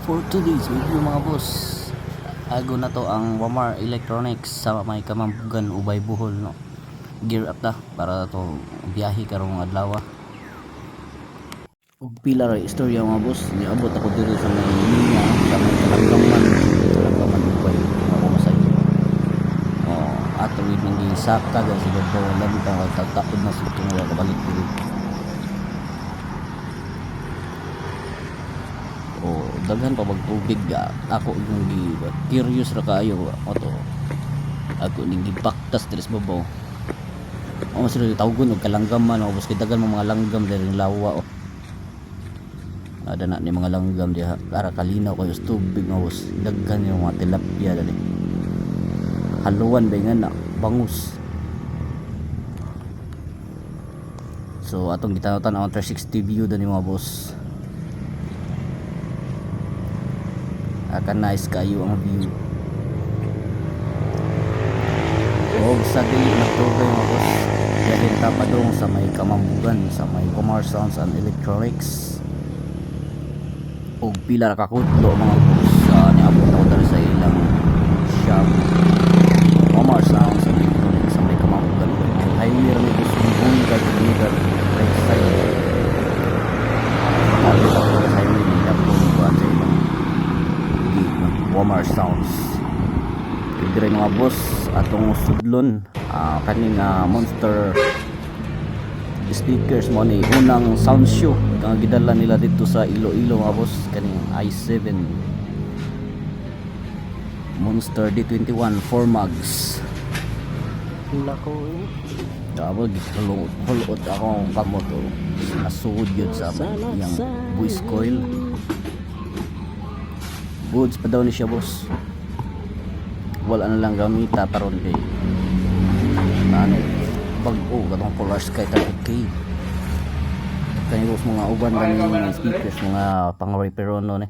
For today's video mga boss, ago na to ang Walmart Electronics sa may Kamambugan, Ubay, Bohol no. Gear up ta para to biyahe karong adlaw. Ug pila ra istorya mga boss, niabot ako diri sa may linya sa may Kalanggaman Ubay ako masay. Ato wid nang gisaka ga sa daw labi ta tatapod na sa tunga kabalik diri. Daghan pa magtubig ako yung curious ra kayo ato ako ning gipaktas diri sa babaw sila tawgon og kalanggaman bus kay daghan mga langgam diri lawa ada na ni mga langgam diha para kalinaw kayo sa tubig bus daghan yung mga tilapia dali haluan ba nga na bangus. So atong gitanaw-tan ang 360 view dani mga boss. Akan nice kayo ang view. Sa dili nagtugay mga boss, dahil tapadong sa may Kamambugan sa may Commerce Sounds and Electronics og pila ra ka kudlo mga boss niabot ako dali sa ilang shop Commerce Sounds and Electronics sa may Kamambugan. Highway ra ni boss yung ka kilometer right side tapos ako sa highway nila po sa ilang Walmart Sounds. Dire mga boss atong sudlon kaning Monster speakers mo ni unang sound show kang gidala nila dito sa Iloilo mga boss kaning i7 Monster D21 4 mags. Nako Dabog hulot akong kamoto nasud yun sa yang voice coil. Goods pa daw ni siya boss. Wala na lang gamita paron kay ano bag-o katong Polar Sky 30K kani boss mga uban ba ni speakers mga pang-repair no ni.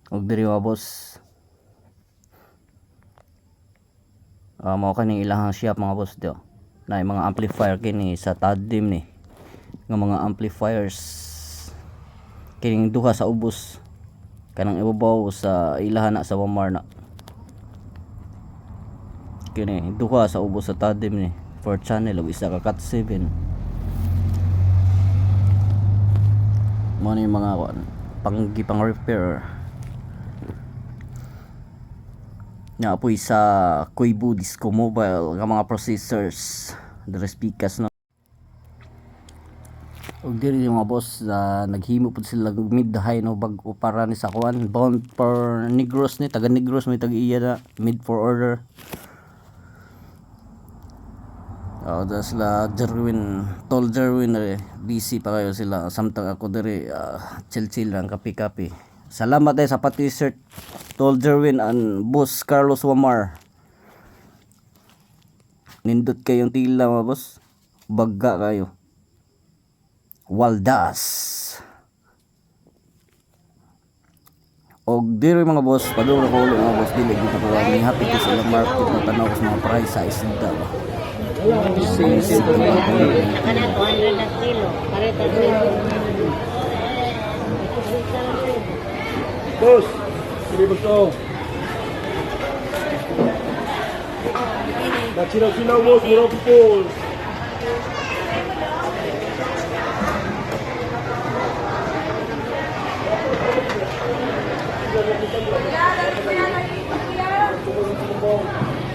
Og diri mga boss mao kaning ilahang shop mga boss dio na mga amplifier kini sa Tadim ni nga mga amplifiers kining duha sa ubos kanang ibabaw sa ilahan na sa Walmart na kini duha sa ubos sa Tadim ni 4 channel ug isa ka cat 7 mo ni mga pang repair na apoy sa Koibu Disco Mobile nga mga processors the speakers no. Og diri mga boss naghimo pud sila mid high no bag-o para ni sa kuan bound for Negros ni taga Negros may tag-iya na mid for order. Das la Jerwin tol Jerwin busy pa kayo sila samtang ako diri chill lang kape. Salamat ay sa pa-t-shirt tol Jerwin and boss Carlos Wamar. Nindot kayong tila mga boss, bagga kayo. Waldas. Og diri mga boss, padung na ko ulit mga boss dili dito ko ni happy ko sa market na tanaw ko sa mga price sa isda ba. kana 200 na kilo pareta dito. Boss, hindi ba ito? Nagsinaw boss, hirap po.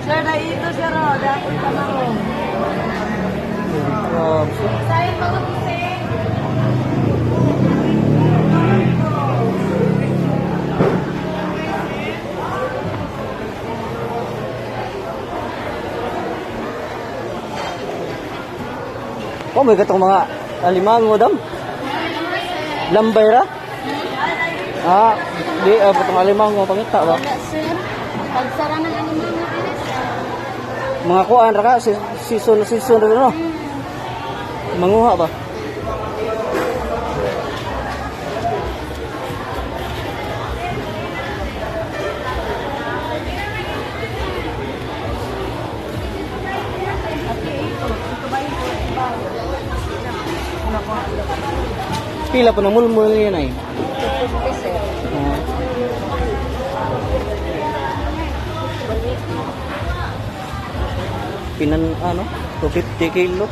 Sir, na ito sir, dapat tamaro. Sayang mga kusing. May katong mga alimango dam. Lambay ra? Di patong alimango pangita ba? Wala sir, pagsara ng animal Mga kuan ra ka season ra no. Manguha ba? Pila po na mulmul yan ay. Sir. Pinan ano? 250 kilo.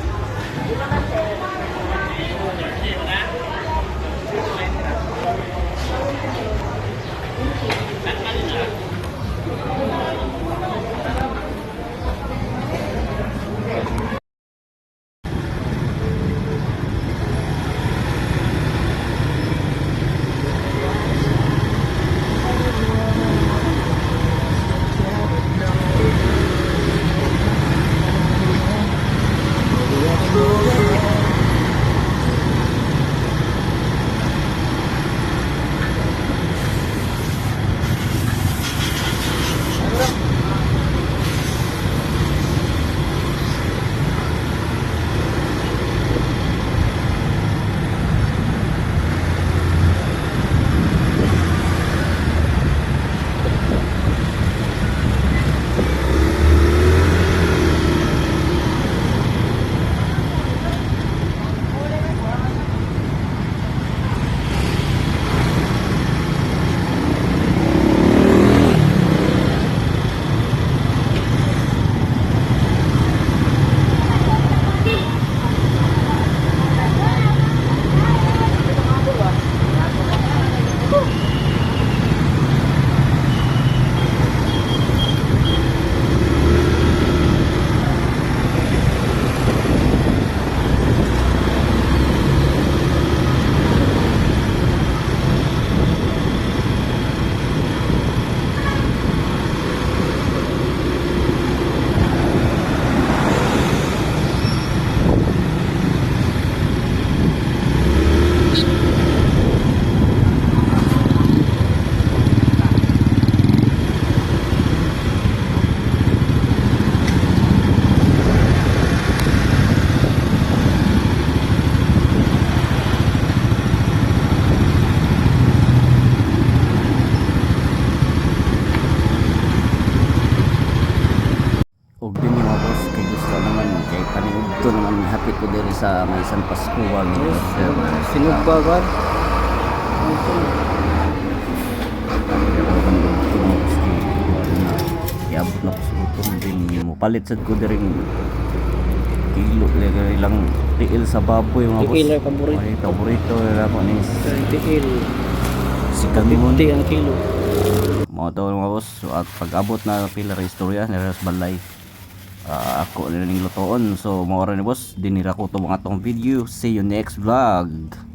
Og din yung mga boss kay gusto naman kay paniudto naman hapit ko diri sa may San Pascual ni Sinog ba ba? iabot na ko sa utong din mo palit sad ko diri kilo lang tiil sa baboy mga boss. Tiil ay paborito. Ay, paborito na ko ni Tiil. si Kanon. 50 ang kilo. Mga to mga boss at pag-abot na pila ra istorya ni Ras Balay. Ako na ning lutoon so mao ra ni boss dinira ko to mga tong video. See you next vlog.